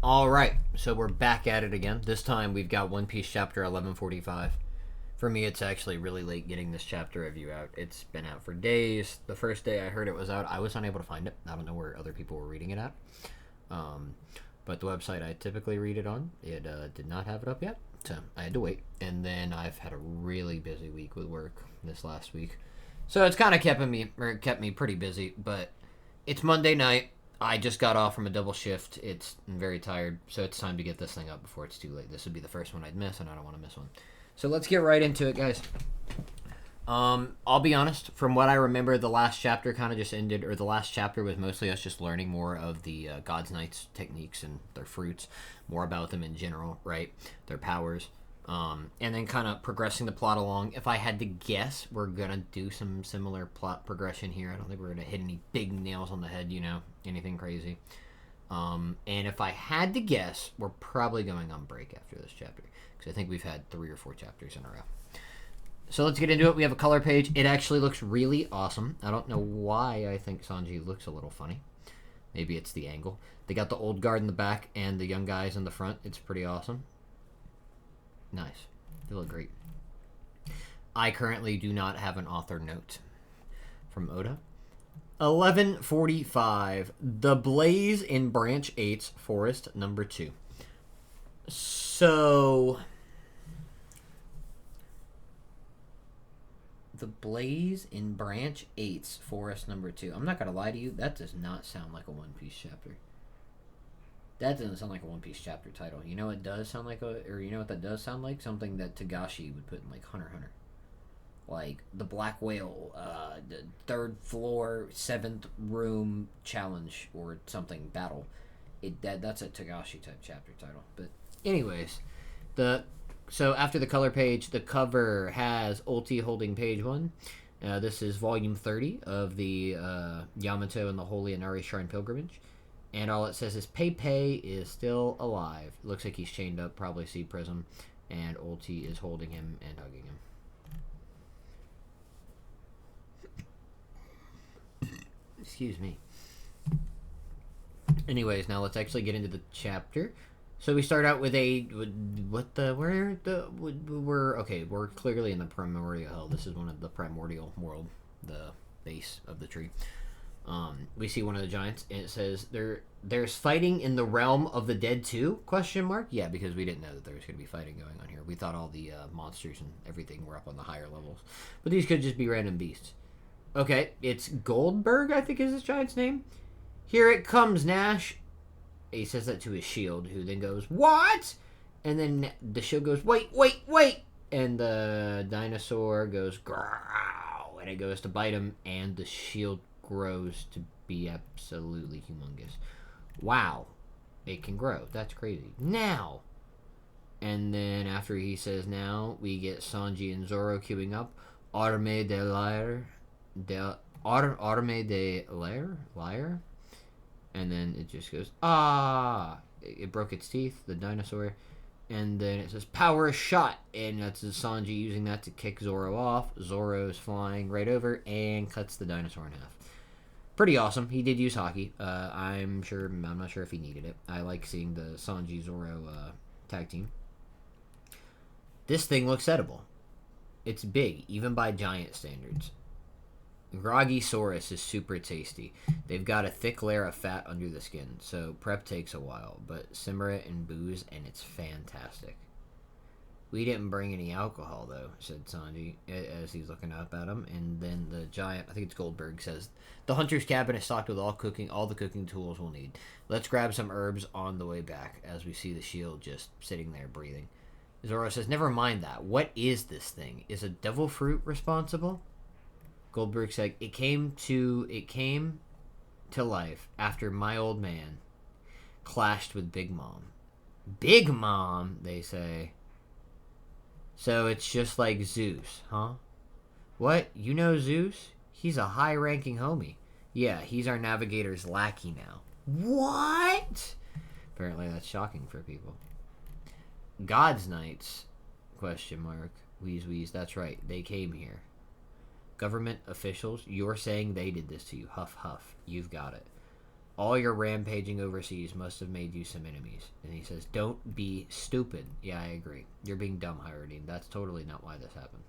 Alright, so we're back at it again. This time we've got One Piece chapter 1145. For me, it's actually really late getting this chapter review out. It's been out for days. The first day I heard it was out, I was unable to find it. I don't know where other people were reading it at. But the website I typically read it on, it did not have it up yet. So I had to wait. And then I've had a really busy week with work this last week. So it's kind of kept me pretty busy. But it's Monday night. I just got off from a double shift. I'm very tired, so it's time to get this thing up before it's too late. This would be the first one I'd miss, and I don't want to miss one. So let's get right into it, guys. I'll be honest. From what I remember, the last chapter kind of just ended, or the last chapter was mostly us just learning more of the God's Knights techniques and their fruits, more about them in general, right? Their powers. And then kind of progressing the plot along. If I had to guess, we're going to do some similar plot progression here. I don't think we're going to hit any big nails on the head, anything crazy. And if I had to guess, we're probably going on break after this chapter. Because I think we've had 3 or 4 chapters in a row. So let's get into it. We have a color page. It actually looks really awesome. I don't know why I think Sanji looks a little funny. Maybe it's the angle. They got the old guard in the back and the young guys in the front. It's pretty awesome. Nice. They look great. I currently do not have an author note from Oda. 1145. The Blaze in Branch 8's Forest number 2. So, The Blaze in Branch 8's Forest number 2. I'm not going to lie to you, that does not sound like a One Piece chapter. That doesn't sound like a One Piece chapter title. You know what does sound like you know what that does sound like? Something that Togashi would put in, like, Hunter x Hunter. Like, the Black Whale, the 3rd floor, 7th room challenge, or something, battle. That's a Togashi type chapter title. But anyways, so after the color page, the cover has Ulti holding page 1. This is volume 30 of the Yamato and the Holy Inari Shrine Pilgrimage. And all it says is Pei is still alive. It looks like he's chained up, probably Sea Prism. And Ulti is holding him and hugging him. Excuse me. Anyways, now let's actually get into the chapter. So we start out with we're clearly in the Primordial Hell. This is one of the Primordial World, the base of the tree. We see one of the giants, and it says there's fighting in the realm of the dead too? ? Yeah, because we didn't know that there was going to be fighting going on here. We thought all the monsters and everything were up on the higher levels, but these could just be random beasts. Okay, it's Goldberg, I think is this giant's name. Here it comes, Nash. He says that to his shield, who then goes, "What?" And then the shield goes, "Wait!" And the dinosaur goes, "Growl!" And it goes to bite him, and the shield grows to be absolutely humongous. Wow. It can grow. That's crazy. Now. And then after he says now, we get Sanji and Zoro queuing up. Arme de Liar. Arme de Liar. And then it just goes, ah. It broke its teeth, the dinosaur. And then it says power shot. And that's Sanji using that to kick Zoro off. Zoro's flying right over and cuts the dinosaur in half. Pretty awesome. He did use hockey. I'm not sure if he needed it. I like seeing the Sanji Zoro tag team. This thing looks edible. It's big, even by giant standards. Groggy Saurus is super tasty. They've got a thick layer of fat under the skin, so prep takes a while, but simmer it in booze and it's fantastic. We didn't bring any alcohol, though, said Sanji, as he's looking up at him. And then the giant, I think it's Goldberg, says, the hunter's cabin is stocked with all the cooking tools we'll need. Let's grab some herbs on the way back, as we see the shield just sitting there breathing. Zoro says, never mind that. What is this thing? Is a devil fruit responsible? Goldberg said, it came to life after my old man clashed with Big Mom. Big Mom, they say. So it's just like Zeus, huh? What? You know Zeus? He's a high-ranking homie. Yeah, he's our navigator's lackey now. What? Apparently that's shocking for people. God's Knights? ? Wheeze. That's right. They came here. Government officials? You're saying they did this to you. Huff, huff. You've got it. All your rampaging overseas must have made you some enemies. And he says, don't be stupid. Yeah, I agree. You're being dumb, Hyrule. That's totally not why this happened.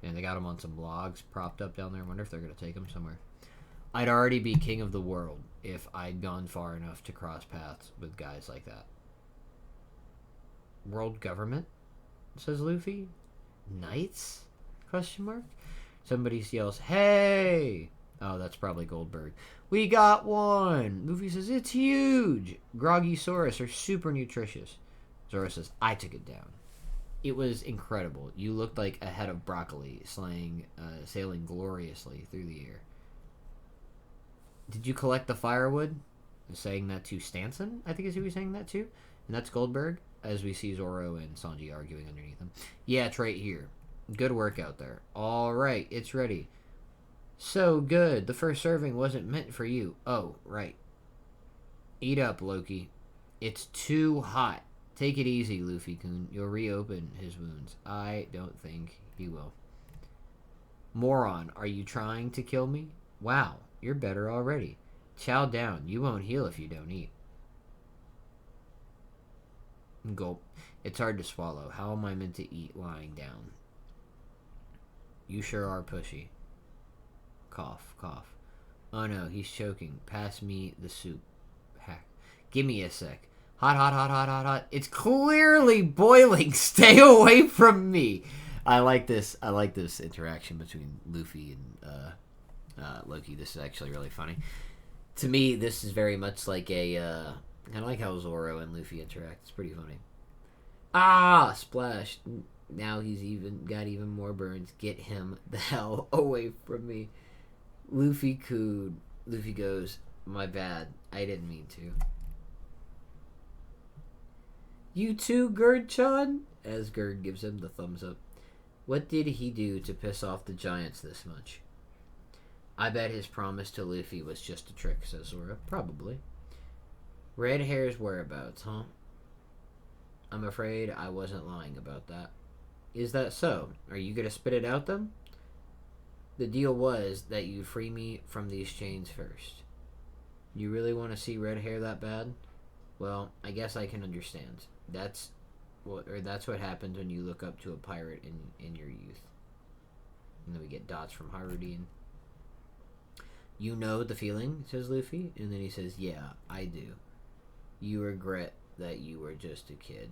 And they got him on some logs propped up down there. I wonder if they're going to take him somewhere. I'd already be king of the world if I'd gone far enough to cross paths with guys like that. World government? Says Luffy. Knights? Question mark. Somebody yells, hey! Oh, that's probably Goldberg. We got one! Luffy says, it's huge! Groggy Saurus are super nutritious. Zoro says, I took it down. It was incredible. You looked like a head of broccoli sailing gloriously through the air. Did you collect the firewood? Saying that to Stanson, I think is who he's saying that to. And that's Goldberg, as we see Zoro and Sanji arguing underneath him. Yeah, it's right here. Good work out there. All right, it's ready. So good. The first serving wasn't meant for you. Oh, right. Eat up, Loki. It's too hot. Take it easy, Luffy-kun. You'll reopen his wounds. I don't think he will. Moron, are you trying to kill me? Wow, you're better already. Chow down. You won't heal if you don't eat. Gulp. It's hard to swallow. How am I meant to eat lying down? You sure are pushy. Cough, cough. Oh no, he's choking. Pass me the soup. Hack. Give me a sec. Hot, hot, hot, hot, hot, hot. It's clearly boiling. Stay away from me. I like this. I like this interaction between Luffy and Loki. This is actually really funny. To me, this is very much like a kind of like how Zoro and Luffy interact. It's pretty funny. Ah, splash. Now he's got even more burns. Get him the hell away from me. Luffy cooed. Luffy goes, my bad. I didn't mean to. You too, Gerd-chan? As Gerd gives him the thumbs up. What did he do to piss off the giants this much? I bet his promise to Luffy was just a trick, says Zoro. Probably. Red hair's whereabouts, huh? I'm afraid I wasn't lying about that. Is that so? Are you going to spit it out, then? The deal was that you free me from these chains first. You really want to see red hair that bad? Well, I guess I can understand. That's what happens when you look up to a pirate in your youth. And then we get dots from Harudine. You know the feeling, says Luffy. And then he says, yeah, I do. You regret that you were just a kid.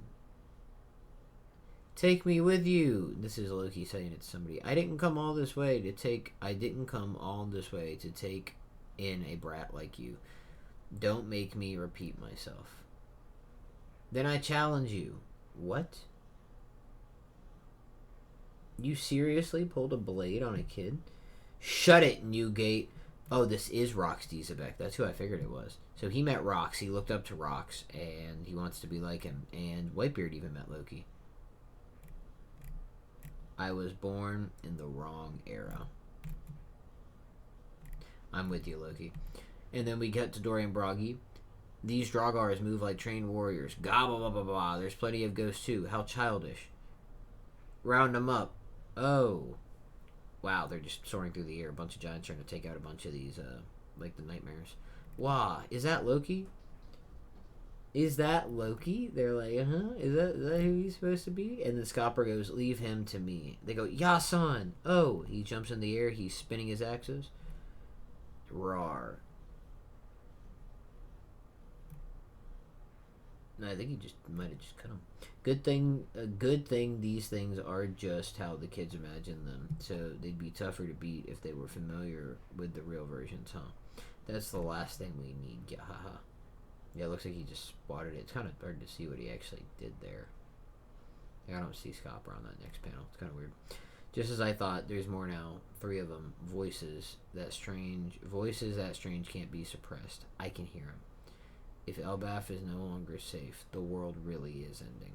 Take me with you. This is Loki saying it to somebody. I didn't come all this way to take in a brat like you. Don't make me repeat myself. Then I challenge you. What? You seriously pulled a blade on a kid? Shut it, Newgate. Oh, this is Rox Diesebek. That's who I figured it was. So he met Rox. He looked up to Rox, and he wants to be like him. And Whitebeard even met Loki. I was born in the wrong era. I'm with you, Loki. And then we get to Dorian Broggy. These Draugars move like trained warriors. Gobble, blah, blah, blah. There's plenty of ghosts, too. How childish. Round them up. Oh. Wow, they're just soaring through the air. A bunch of giants trying to take out a bunch of these, like the nightmares. Wow, is that Loki? Is that Loki? They're like, is that who he's supposed to be? And then Scopper goes, leave him to me. They go, Yasan. Oh, he jumps in the air. He's spinning his axes. Rawr. No, I think he just might have just cut him. A good thing these things are just how the kids imagine them. So they'd be tougher to beat if they were familiar with the real versions, huh? That's the last thing we need. Yeah, haha. Yeah, it looks like he just spotted it. It's kind of hard to see what he actually did there. I don't see Scopper on that next panel. It's kind of weird. Just as I thought, there's more now. 3 of them. Voices that strange can't be suppressed. I can hear them. If Elbaf is no longer safe, the world really is ending.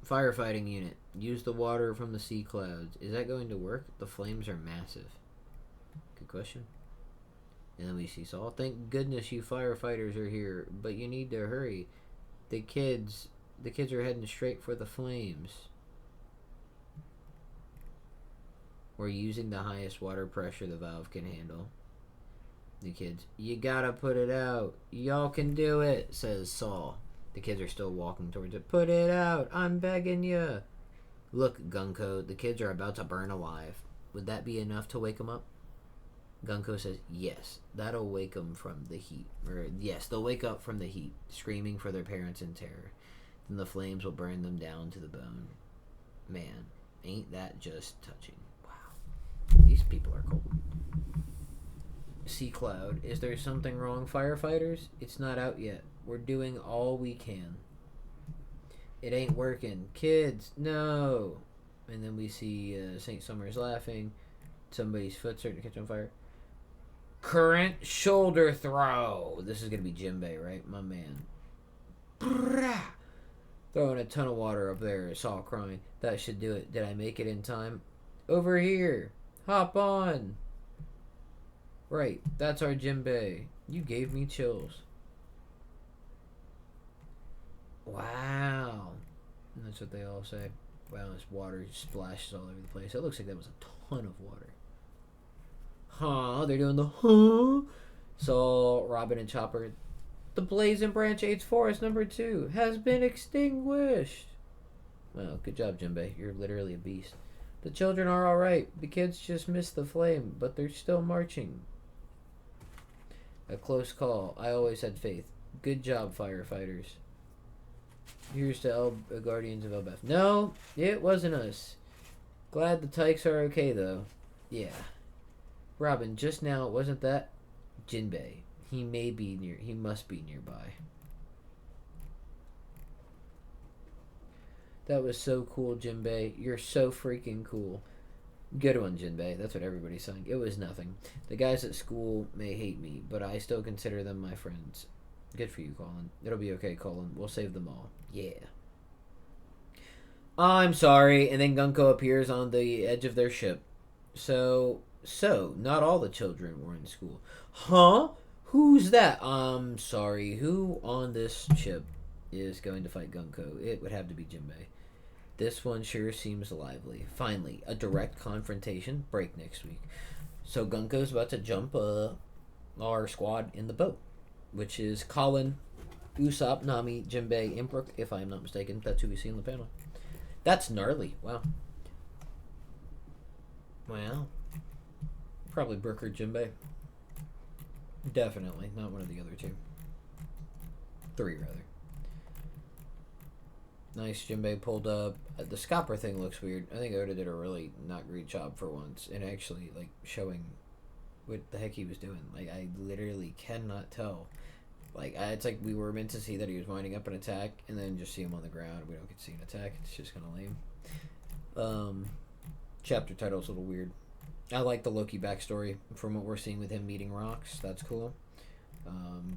Firefighting unit. Use the water from the sea clouds. Is that going to work? The flames are massive. Good question. And then we see Saul. Thank goodness you firefighters are here, but you need to hurry. The kids are heading straight for the flames. We're using the highest water pressure the valve can handle. The kids, you gotta put it out. Y'all can do it, says Saul. The kids are still walking towards it. Put it out. I'm begging you. Look, Gunko, the kids are about to burn alive. Would that be enough to wake them up? Gunko says, yes, that'll wake them from the heat. Or, yes, they'll wake up from the heat, screaming for their parents in terror. Then the flames will burn them down to the bone. Man, ain't that just touching. Wow. These people are cold. Sea Cloud, is there something wrong, firefighters? It's not out yet. We're doing all we can. It ain't working. Kids, no. And then we see St. Summers laughing. Somebody's foot starting to catch on fire. Current shoulder throw. This is going to be Jinbei, right? My man. Brah! Throwing a ton of water up there. Saw crying. That should do it. Did I make it in time? Over here. Hop on. Right. That's our Jinbei. You gave me chills. Wow. And that's what they all say. Wow, this water splashes all over the place. It looks like that was a ton of water. Huh? They're doing the huh? So, Robin and Chopper. The Blazing Branch 8's Forest #2 has been extinguished. Well, good job, Jinbei. You're literally a beast. The children are alright. The kids just missed the flame, but they're still marching. A close call. I always had faith. Good job, firefighters. Here's to Guardians of Elbaf. No, it wasn't us. Glad the Tykes are okay, though. Yeah. Robin, just now, it wasn't that Jinbei. He must be nearby. That was so cool, Jinbei. You're so freaking cool. Good one, Jinbei. That's what everybody's saying. It was nothing. The guys at school may hate me, but I still consider them my friends. Good for you, Colin. It'll be okay, Colin. We'll save them all. Yeah. I'm sorry. And then Gunko appears on the edge of their ship. So, not all the children were in school. Huh? Who's that? I'm sorry. Who on this ship is going to fight Gunko? It would have to be Jinbei. This one sure seems lively. Finally, a direct confrontation. Break next week. So Gunko's about to jump our squad in the boat, which is Colin, Usopp, Nami, Jinbei, and Brook, if I'm not mistaken. That's who we see on the panel. That's gnarly. Wow. Wow. Probably Brook or Jinbei. Definitely. Not one of the other two. 3, rather. Nice. Jinbei pulled up. The scopper thing looks weird. I think Oda did a really not great job for once in actually, like, showing what the heck he was doing. Like, I literally cannot tell. Like, it's like we were meant to see that he was winding up an attack and then just see him on the ground. We don't get to see an attack. It's just kind of lame. Chapter title's a little weird. I like the Loki backstory from what we're seeing with him meeting rocks. That's cool.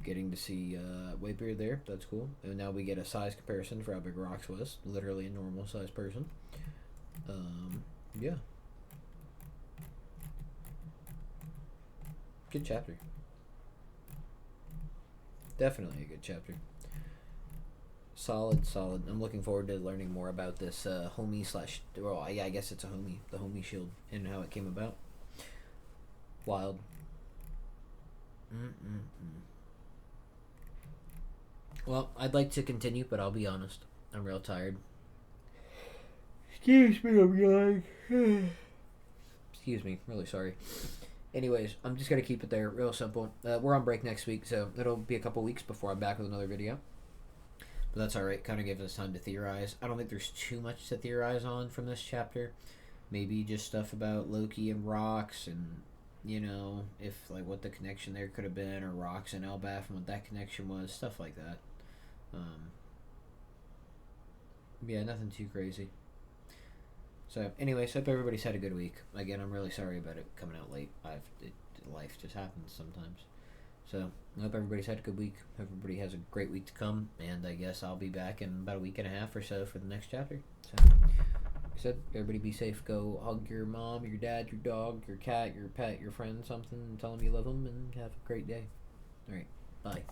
Getting to see Whitebeard there. That's cool. And now we get a size comparison for how big Rocks was. Literally a normal sized person. Yeah. Good chapter. Definitely a good chapter. Solid. I'm looking forward to learning more about this homie slash... Well, yeah, I guess it's a homie. The homie shield and how it came about. Wild. Well, I'd like to continue, but I'll be honest. I'm real tired. Excuse me, I'm yawning. Excuse me, really sorry. Anyways, I'm just going to keep it there. Real simple. We're on break next week, so it'll be a couple weeks before I'm back with another video. But that's alright. Kind of gives us time to theorize. I don't think there's too much to theorize on from this chapter. Maybe just stuff about Loki and Rocks and, you know, if, like, what the connection there could have been, or Rocks and Elbaf and what that connection was. Stuff like that. Yeah, nothing too crazy. So, anyways, hope everybody's had a good week. Again, I'm really sorry about it coming out late. Life just happens sometimes. So, I hope everybody's had a good week. Hope everybody has a great week to come. And I guess I'll be back in about a week and a half or so for the next chapter. So, like I said, everybody be safe. Go hug your mom, your dad, your dog, your cat, your pet, your friend, something, and tell them you love them, and have a great day. Alright, bye.